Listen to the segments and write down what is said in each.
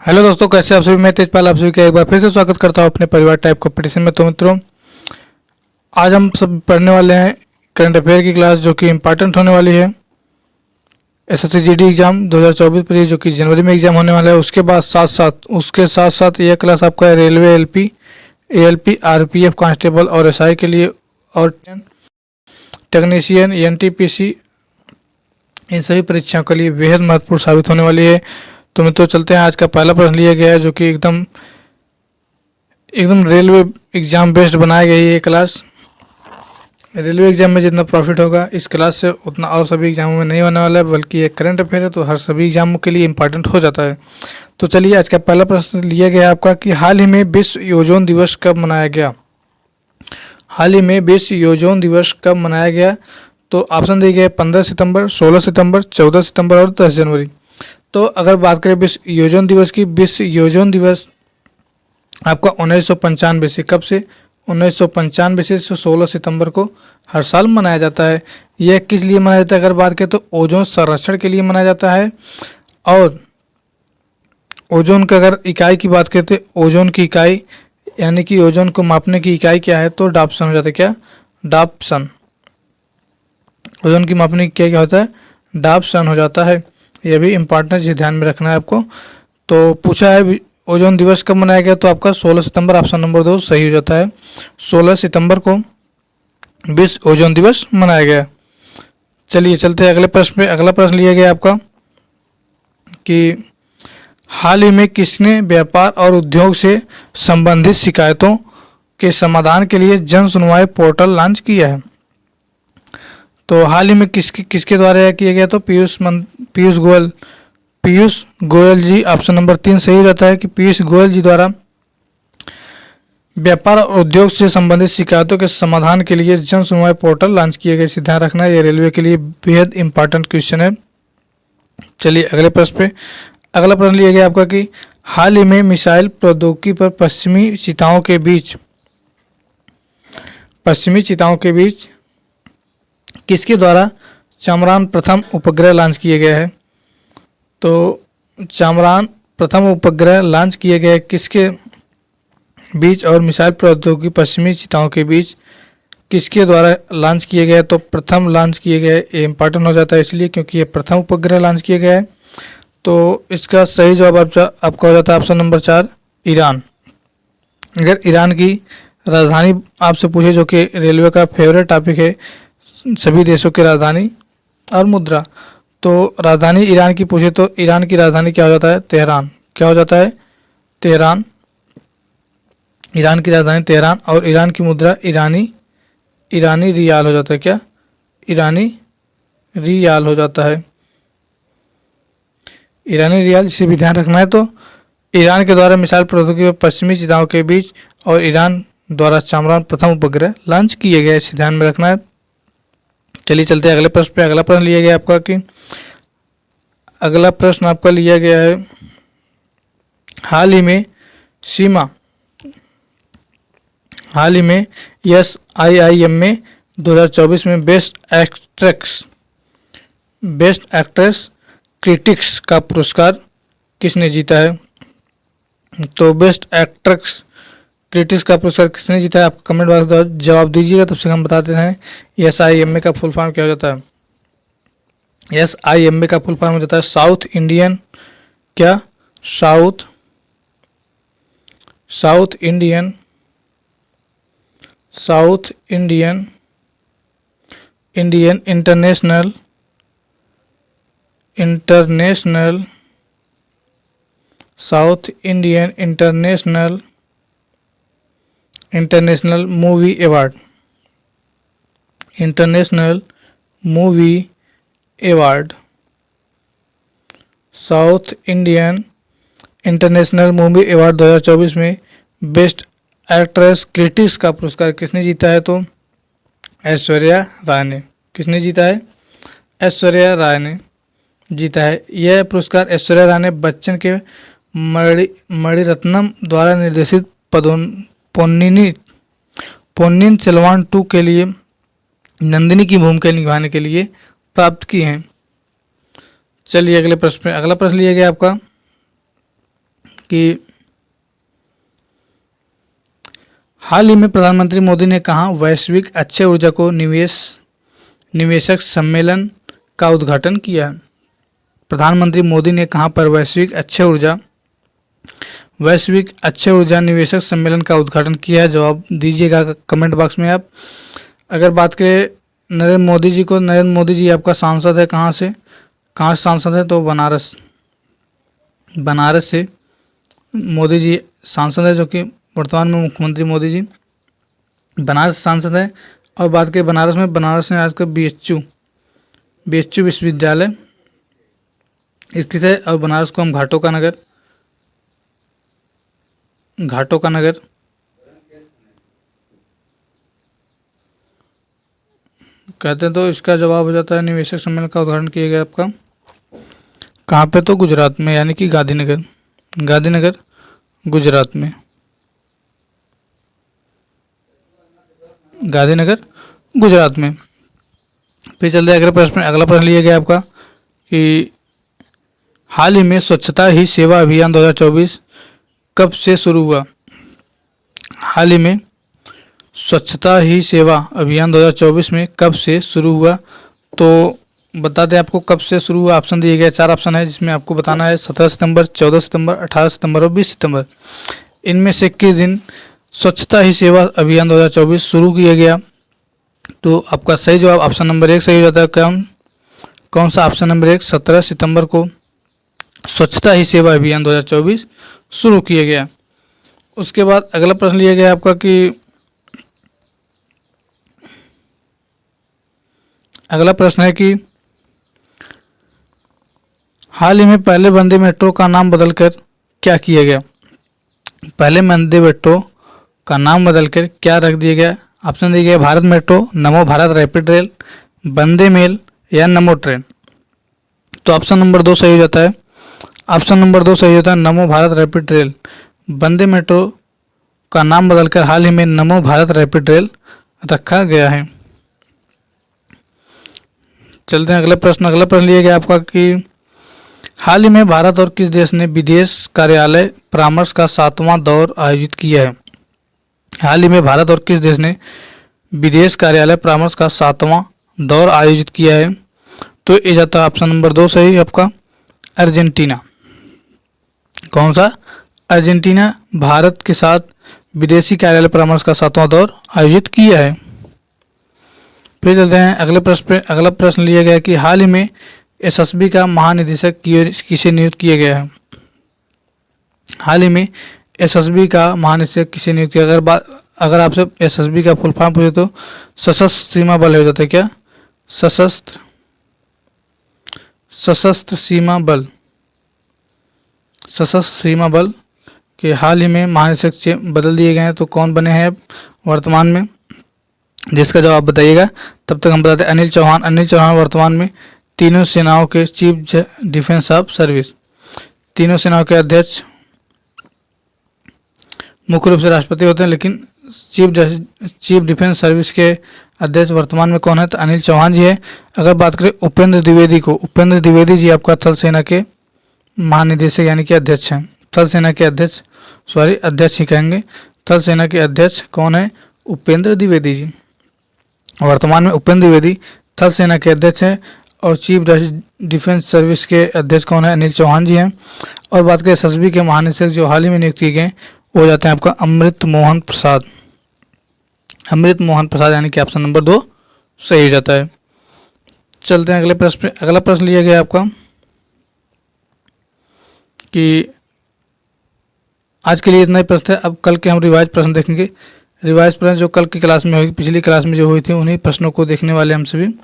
Hello दोस्तों, कैसे आप सभी। मैं तेजपाल आप सभी का एक बार फिर से स्वागत करता हूं अपने परिवार टाइप कंपटीशन में। तो मित्रों, आज हम सब पढ़ने वाले हैं करंट अफेयर की क्लास, जो कि इम्पोर्टेंट होने वाली है एसएससी जीडी एग्जाम 2024 पर, जो कि जनवरी में एग्जाम होने वाला है। उसके साथ साथ यह क्लास आपका railway LP, ALP, RPF, constable और एसआई के लिए, और टेक्नीशियन, एनटीपीसी, इन सभी परीक्षाओं के लिए बेहद महत्वपूर्ण साबित होने वाली है। तो मित्रों, चलते हैं। आज का पहला प्रश्न लिया गया है, जो कि एकदम एकदम रेलवे एग्जाम बेस्ड बनाई गई है ये क्लास। रेलवे एग्जाम में जितना प्रॉफिट होगा इस क्लास से, उतना और सभी एग्जामों में नहीं होने वाला है, बल्कि ये करंट अफेयर है तो हर सभी एग्जामों के लिए इंपॉर्टेंट हो जाता है। तो चलिए, आज का पहला प्रश्न लिया गया है आपका कि हाल ही में विश्व ओजोन दिवस कब मनाया गया। हाल ही में विश्व ओजोन दिवस कब मनाया गया। तो ऑप्शन दिए गए 15 सितंबर, 16 सितंबर, 14 सितंबर और 10 जनवरी। तो अगर बात करें विश्व ओजोन दिवस की, विश्व ओजोन दिवस आपका 1995 से, कब से, 1995 से 16 सितंबर को हर साल मनाया जाता है। यह किस लिए मनाया जाता है अगर बात करें तो ओजोन संरक्षण के लिए मनाया जाता है। और ओजोन का अगर इकाई की बात करें तो ओजोन की इकाई, यानी कि ओजोन को मापने की इकाई क्या है, तो डाप्सन हो जाता है। क्या? डाप्सन। ओजोन की मापने की क्या होता है? डाप्सन हो जाता है। यह भी इम्पोर्टेंट चीज ध्यान में रखना है आपको। तो पूछा है ओजोन दिवस कब मनाया गया, तो आपका 16 सितंबर, ऑप्शन नंबर 2 सही हो जाता है। 16 सितंबर को विश्व ओजोन दिवस मनाया गया। चलिए चलते हैं अगले प्रश्न पे। अगला प्रश्न लिया गया आपका कि हाल ही में किसने व्यापार और उद्योग से संबंधित शिकायतों के समाधान के लिए जन सुनवाई पोर्टल लॉन्च किया है। तो हाल ही में किसके द्वारा यह किया गया, तो पीयूष गोयल जी, ऑप्शन नंबर 3 सही हो जाता है कि पीयूष गोयल जी द्वारा व्यापार और उद्योग से संबंधित शिकायतों के समाधान के लिए जन सुनवाई पोर्टल लॉन्च किए गए। इसे ध्यान रखना है, ये रेलवे के लिए बेहद इंपॉर्टेंट क्वेश्चन है। चलिए अगले प्रश्न पे। अगला प्रश्न लिया गया आपका कि हाल ही में मिसाइल प्रौद्योगिकी पर पश्चिमी चिताओं के बीच किसके द्वारा चामरान प्रथम उपग्रह लॉन्च किए गए हैं। तो चामरान प्रथम उपग्रह लॉन्च किए गए किसके बीच, और मिसाइल प्रौद्योगिकी पश्चिमी चिताओं के बीच किसके द्वारा लॉन्च किए गए। तो प्रथम लॉन्च किए गए, ये इंपॉर्टेंट हो जाता है इसलिए क्योंकि ये प्रथम उपग्रह लॉन्च किए गए हैं। तो इसका सही जवाब आपका हो जाता है ऑप्शन नंबर 4 ईरान। अगर ईरान की राजधानी आपसे पूछे, जो कि रेलवे का फेवरेट टॉपिक है, सभी देशों की राजधानी और मुद्रा, तो राजधानी ईरान की पूछे तो ईरान की राजधानी क्या हो जाता है? तेहरान। क्या हो जाता है? तेहरान। ईरान की राजधानी तेहरान। और ईरान की मुद्रा ईरानी रियाल हो जाता है। क्या? ईरानी रियाल हो जाता है। ईरानी रियाल, इसे भी ध्यान रखना है। तो ईरान के द्वारा मिसाइल प्रौद्योगिकी पर पश्चिमी चिताओं के बीच और ईरान द्वारा चामरान प्रथम उपग्रह लॉन्च किए गए, इसे ध्यान में रखना है। चलिए चलते हैं अगले प्रश्न पे। अगला प्रश्न लिया गया आपका कि अगला प्रश्न आपका लिया गया है हाल ही में SIIM में 2024 में बेस्ट एक्ट्रेस क्रिटिक्स का पुरस्कार किसने जीता है। तो बेस्ट एक्ट्रेस क्रिटिक्स का पुरस्कार किसने जीता है, आप कमेंट बॉक्स में जवाब दीजिएगा। तब से हम बताते हैं SIMA का फुल फॉर्म क्या हो जाता है। SIMA का फुल फॉर्म हो जाता है south Indian international movie award. South Indian international movie award 2024 में बेस्ट एक्ट्रेस क्रिटिक्स का पुरस्कार किसने जीता है। तो ऐश्वर्या राय ने। किसने जीता है? ऐश्वर्या राय ने जीता है। यह पुरस्कार ऐश्वर्या राय ने बच्चन के मणिरत्नम द्वारा निर्देशित पोन्नियन सेल्वन 2 के लिए नंदिनी की भूमिका निभाने के लिए प्राप्त की हैं। चलिए अगले प्रश्न पे। अगला प्रश्न लिया गया आपका कि हाल ही में प्रधानमंत्री मोदी ने कहा वैश्विक अक्षय ऊर्जा को निवेशक सम्मेलन का उद्घाटन किया है। प्रधानमंत्री मोदी ने कहां पर वैश्विक अक्षय ऊर्जा निवेशक सम्मेलन का उद्घाटन किया है? जवाब दीजिएगा कमेंट बॉक्स में आप। अगर बात करें नरेंद्र मोदी जी आपका सांसद है, कहाँ से सांसद है? तो बनारस से मोदी जी सांसद है, जो कि वर्तमान में मुख्यमंत्री मोदी जी बनारस सांसद है। और बात करें बनारस में आज का BHU विश्वविद्यालय स्थित है। और बनारस को हम घाटों का नगर कहते हैं। तो इसका जवाब हो जाता है निवेशक सम्मेलन का उद्घाटन किया गया आपका कहाँ पे? तो गुजरात में, यानी कि गांधीनगर गुजरात में। फिर चलते अगला प्रश्न लिया गया आपका कि हाल ही में स्वच्छता ही सेवा अभियान 2024 कब से शुरू हुआ? हाल ही में स्वच्छता ही सेवा अभियान 2024 में कब से शुरू हुआ? तो बता दें आपको कब से शुरू हुआ। ऑप्शन दिए गए 4 ऑप्शन है, जिसमें आपको बताना है 17 सितंबर, 14 सितंबर, 18 सितंबर और 20 सितंबर। इनमें से किस दिन स्वच्छता ही सेवा अभियान 2024 शुरू किया गया? तो आपका सही जवाब ऑप्शन नंबर 1 सही हो जाता है। कौन सा? ऑप्शन नंबर 1, 17 सितंबर को स्वच्छता ही सेवा अभियान 2024 शुरू किया गया। उसके बाद अगला प्रश्न लिया गया आपका कि अगला प्रश्न है कि हाल ही में पहले वंदे मेट्रो का नाम बदलकर क्या किया गया? पहले वंदे मेट्रो का नाम बदलकर क्या रख दिया गया? ऑप्शन दिए गए भारत मेट्रो, नमो भारत रैपिड रेल, वंदे मेल या नमो ट्रेन। तो ऑप्शन नंबर 2 सही हो जाता है। ऑप्शन नंबर 2 सही होता है, नमो भारत रैपिड रेल। वंदे मेट्रो का नाम बदलकर हाल ही में नमो भारत रैपिड रेल रखा गया है। चलते हैं अगला प्रश्न लिया गया आपका कि हाल ही में भारत और किस देश ने विदेश कार्यालय परामर्श का 7वां दौर आयोजित किया है? हाल ही में भारत और किस देश ने विदेश कार्यालय परामर्श का 7वां दौर आयोजित किया है? तो ये जाता है ऑप्शन नंबर 2 सही आपका, अर्जेंटीना। कौन सा? अर्जेंटीना भारत के साथ विदेशी कार्यालय परामर्श का 7वां दौर आयोजित किया है। फिर चलते हैं अगला प्रश्न लिया गया कि हाल ही में एसएसबी का महानिदेशक किसे नियुक्त किया गया है? हाल ही में एसएसबी का महानिदेशक किसे नियुक्त किया? अगर आपसे एसएसबी का फुल फॉर्म पूछे तो सशस्त्र सीमा बल हो जाता है। क्या? सशस्त्र सीमा बल के हाल ही में महानिदेशक बदल दिए गए हैं। तो कौन बने हैं वर्तमान में? जिसका जवाब बताइएगा। तब तक हम बताते हैं अनिल चौहान वर्तमान में तीनों सेनाओं के चीफ डिफेंस ऑफ सर्विस, तीनों सेनाओं के अध्यक्ष मुख्य रूप से राष्ट्रपति होते हैं, लेकिन चीफ डिफेंस सर्विस के अध्यक्ष वर्तमान में कौन है? तो अनिल चौहान जी है। अगर बात करें उपेंद्र द्विवेदी जी आपका थल सेना के महानिदेशक यानी कि अध्यक्ष हैं। थल सेना के अध्यक्ष ही कहेंगे। थल सेना के अध्यक्ष कौन है? उपेंद्र द्विवेदी जी। वर्तमान में उपेंद्र द्विवेदी थल सेना के अध्यक्ष हैं और चीफ डिफेंस सर्विस के अध्यक्ष कौन है? अनिल चौहान जी हैं। और बात करें एसएसबी के महानिदेशक जो हाल ही में नियुक्त किए गए वो जाते हैं आपका अमृत मोहन प्रसाद यानी कि ऑप्शन नंबर 2 सही हो जाता है। चलते हैं अगला प्रश्न लिया गया आपका कि आज के लिए इतना ही प्रश्न है। अब कल के हम रिवाइज प्रश्न देखेंगे। रिवाइज प्रश्न जो कल की क्लास में होगी, पिछली क्लास में जो हुई थी उन्हीं प्रश्नों को देखने वाले हम सभी।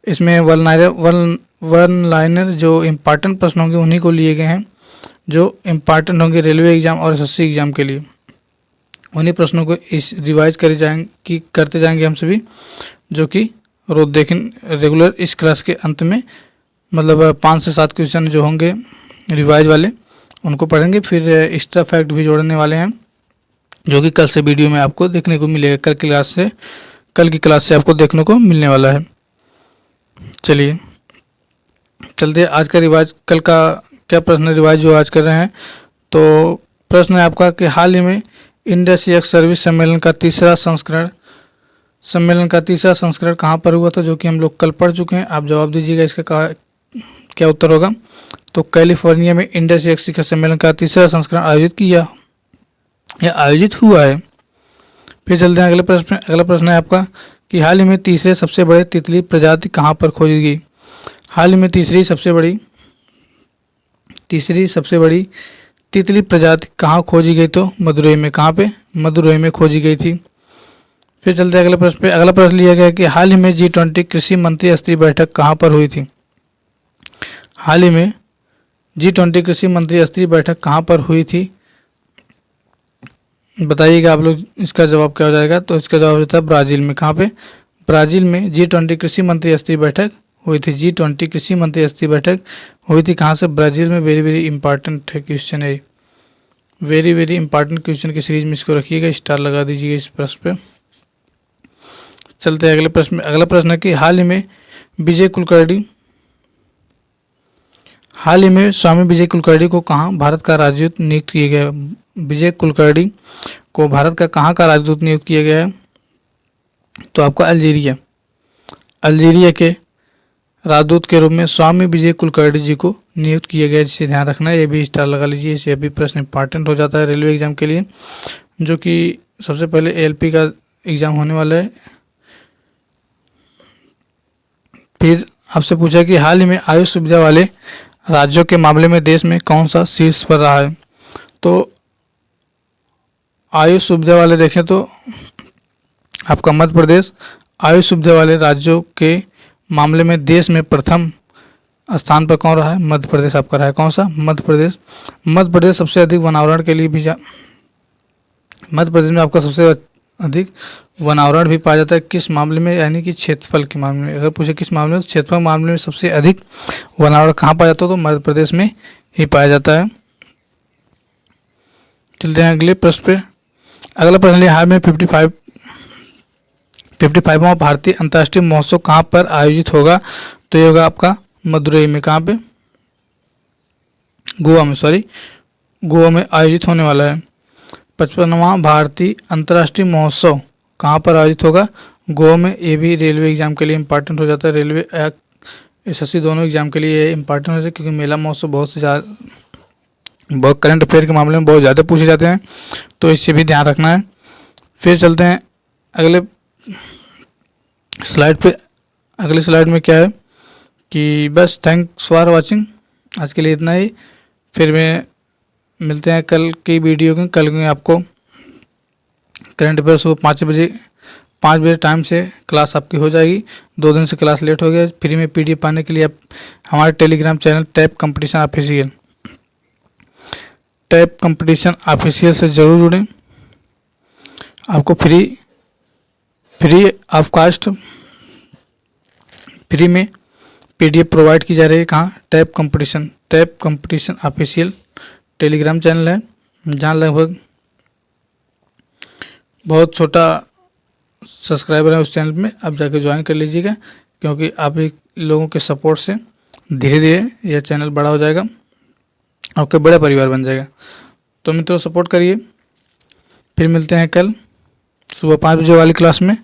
इसमें वन लाइनर जो इम्पॉर्टेंट प्रश्न होंगे उन्हीं को लिए गए हैं, जो इम्पॉर्टेंट होंगे रेलवे एग्जाम और एसएससी एग्जाम के लिए। उन्हीं प्रश्नों को इस रिवाइज करते जाएंगे हम सभी, जो कि रोज रेगुलर इस क्लास के अंत में मतलब 5 से 7 क्वेश्चन जो होंगे रिवाइज वाले उनको पढ़ेंगे। फिर एक्स्ट्रा फैक्ट भी जोड़ने वाले हैं, जो कि कल से वीडियो में आपको देखने को मिलेगा। कल की क्लास से आपको देखने को मिलने वाला है। चलिए चलते आज का रिवाइज, कल का क्या प्रश्न रिवाइज जो आज कर रहे हैं। तो प्रश्न है आपका कि हाल ही में इंडस एक्स सर्विस सम्मेलन का तीसरा संस्करण कहाँ पर हुआ था, जो कि हम लोग कल पढ़ चुके हैं। आप जवाब दीजिएगा इसका क्या उत्तर होगा। तो कैलिफोर्निया में इंडस एक्स शिखर सम्मेलन का तीसरा संस्करण आयोजित हुआ है। फिर चलते हैं अगले प्रश्न। अगला प्रश्न है आपका कि हाल ही में तीसरे सबसे बड़े तितली प्रजाति कहाँ पर खोजी गई। हाल ही में तीसरी सबसे बड़ी तितली प्रजाति कहाँ खोजी गई, तो मदुरई में। कहाँ पे? मदुरई में खोजी गई थी। फिर चलते हैं अगले प्रश्न पे। अगला प्रश्न लिया गया कि हाल ही में G20 कृषि मंत्री स्तरीय बैठक कहाँ पर हुई थी। हाल ही में G20 कृषि मंत्री स्तरीय बैठक कहाँ पर हुई थी, बताइएगा आप लोग। इसका जवाब क्या हो जाएगा, तो इसका जवाब होता है ब्राज़ील में। कहाँ पे? ब्राज़ील में G20 कृषि मंत्री स्तरीय बैठक हुई थी। G20 कृषि मंत्री स्तरीय बैठक हुई थी कहाँ से? ब्राज़ील में। वेरी इंपॉर्टेंट क्वेश्चन है, वेरी इंपॉर्टेंट क्वेश्चन की सीरीज में इसको रखिएगा, स्टार लगा दीजिएगा इस प्रश्न पे। चलते हैं अगले प्रश्न में। अगला प्रश्न है कि हाल ही में स्वामी विजय कुलकर्णी को कहाँ भारत का राजदूत नियुक्त किया गया है। विजय कुलकर्णी को भारत का कहाँ का राजदूत नियुक्त किया गया है, तो आपका अल्जीरिया के राजदूत के रूप में स्वामी विजय कुलकर्णी जी को नियुक्त किया गया, जिसे ध्यान रखना है। ये भी स्टार लगा लीजिए, ये भी प्रश्न इंपॉर्टेंट हो जाता है रेलवे एग्जाम के लिए, जो कि सबसे पहले ALP का एग्जाम होने वाला है। फिर आपसे पूछा कि हाल ही में आयुष सुविधा वाले राज्यों के मामले में देश में कौन सा शीर्ष पर रहा है। तो आयुष सुविधा वाले देखें तो आपका मध्य प्रदेश आयुष सुविधा वाले राज्यों के मामले में देश में प्रथम स्थान पर कौन रहा है? मध्य प्रदेश आपका रहा है। कौन सा? मध्य प्रदेश। मध्य प्रदेश सबसे अधिक वनावरण के लिए भी मध्य प्रदेश में आपका सबसे अधिक वनावरण भी पाया जाता है। किस मामले में? यानी कि क्षेत्रफल के मामले में। अगर पूछे किस मामले में, तो क्षेत्रफल मामले में सबसे अधिक वनावरण कहाँ पाया जाता है, तो मध्य प्रदेश में ही पाया जाता है। चलते हैं अगले प्रश्न पे। अगला प्रश्न हाल में 55वां भारतीय अंतर्राष्ट्रीय महोत्सव कहाँ पर आयोजित होगा, तो ये होगा आपका मदुरई में। कहाँ पे? गोवा में, गोवा में आयोजित होने वाला है। 55वां भारतीय अंतर्राष्ट्रीय महोत्सव कहाँ पर आयोजित होगा? गोवा में। ये भी रेलवे एग्जाम के लिए इंपॉर्टेंट हो जाता है। रेलवे SSC दोनों एग्जाम के लिए इंपॉर्टेंट हो जाता है, क्योंकि मेला महोत्सव बहुत करंट अफेयर के मामले में बहुत ज़्यादा पूछे जाते हैं, तो इससे भी ध्यान रखना है। फिर चलते हैं अगले स्लाइड पे। अगले स्लाइड में क्या है कि बस थैंक्स फॉर वाचिंग, आज के लिए इतना ही। फिर मिलते हैं कल की वीडियो में। कल में आपको करंट अफेयर सुबह 5 बजे टाइम से क्लास आपकी हो जाएगी। 2 दिन से क्लास लेट हो गया। फ्री में PDF पाने के लिए आप हमारे Telegram channel tap competition official से ज़रूर जुड़ें। आपको फ्री ऑफ कास्ट फ्री में PDF प्रोवाइड की जा रही है। कहाँ? Tap competition official Telegram channel है, जहाँ लगभग बहुत छोटा सब्सक्राइबर है उस चैनल में। आप जाके ज्वाइन कर लीजिएगा, क्योंकि आप लोगों के सपोर्ट से धीरे धीरे यह चैनल बड़ा हो जाएगा, आपके बड़ा परिवार बन जाएगा। तो मित्रों, सपोर्ट करिए। फिर मिलते हैं कल सुबह 5 बजे वाली क्लास में।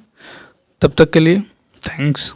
तब तक के लिए थैंक्स।